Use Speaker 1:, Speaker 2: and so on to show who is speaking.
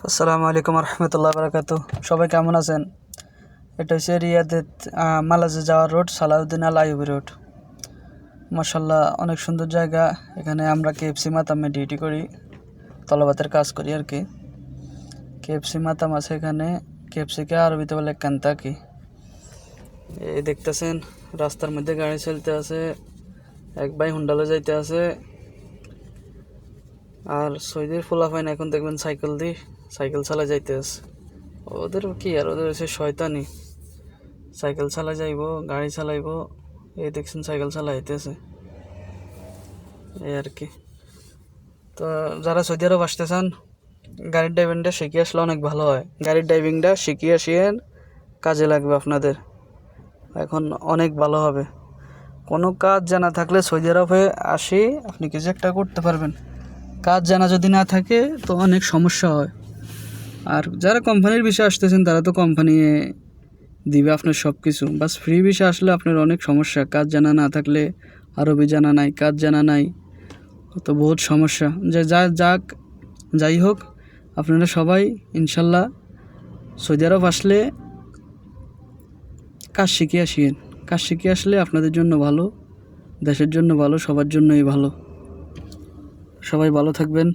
Speaker 1: আসসালামু আলাইকুম রহমতুল্লাহ বারাকাতু। সবাই কেমন আছেন? এটা হচ্ছে রিয়াদের মালাজে যাওয়ার রোড, সালাউদ্দিন আল আইয়ুবী রোড। মাশাল্লাহ, অনেক সুন্দর জায়গা। এখানে আমরা কেএফসি মাতামে ডিউটি করি, তলবাতের কাজ করি আর কি। কেএফসি মাতাম আছে এখানে। কেএফসিকে আরবিতে বলে কেনতাকি। এই দেখতেছেন রাস্তার মধ্যে গাড়ি চলতে আছে, এক ভাই হুন্ডালে যাইতে আছে। আর সৌদির ফুলাফাইন এখন দেখবেন সাইকেল চালা যাইতে আছে। ওদের কি আর, ওদের হচ্ছে শয়তানি। সাইকেল চালা যাইব, গাড়ি চালাইব। এই দেখছেন সাইকেল চালাইতেছে, এই আর কি। তো যারা সৌদি আরব আসতে চান, গাড়ির ড্রাইভিংটা শিখে আসলে অনেক ভালো হয়। গাড়ির ড্রাইভিংটা শিখিয়ে আসিয়েন, কাজে লাগবে আপনাদের। এখন অনেক ভালো হবে। কোনো কাজ জানা থাকলে সৌদি আরবে আসি আপনি কিছু একটা করতে পারবেন। কাজ জানা যদি না থাকে তো অনেক সমস্যা হয়। আর যারা কোম্পানির বিষয়ে আসতেছেন তারা তো কোম্পানি দিবে আপনার সব কিছু। বাস ফ্রি বিষয়ে আসলে আপনার অনেক সমস্যা। কাজ জানা না থাকলে, আরবি জানা নাই, কাজ জানা নাই, তো বহুত সমস্যা। যাই হোক, আপনারা সবাই ইনশাল্লাহ সৌদি আরব আসলে কাজ শিখে আসিয়েন। কাজ শিখে আসলে আপনাদের জন্য ভালো, দেশের জন্য ভালো, সবার জন্যই ভালো। সবাই ভালো থাকবেন।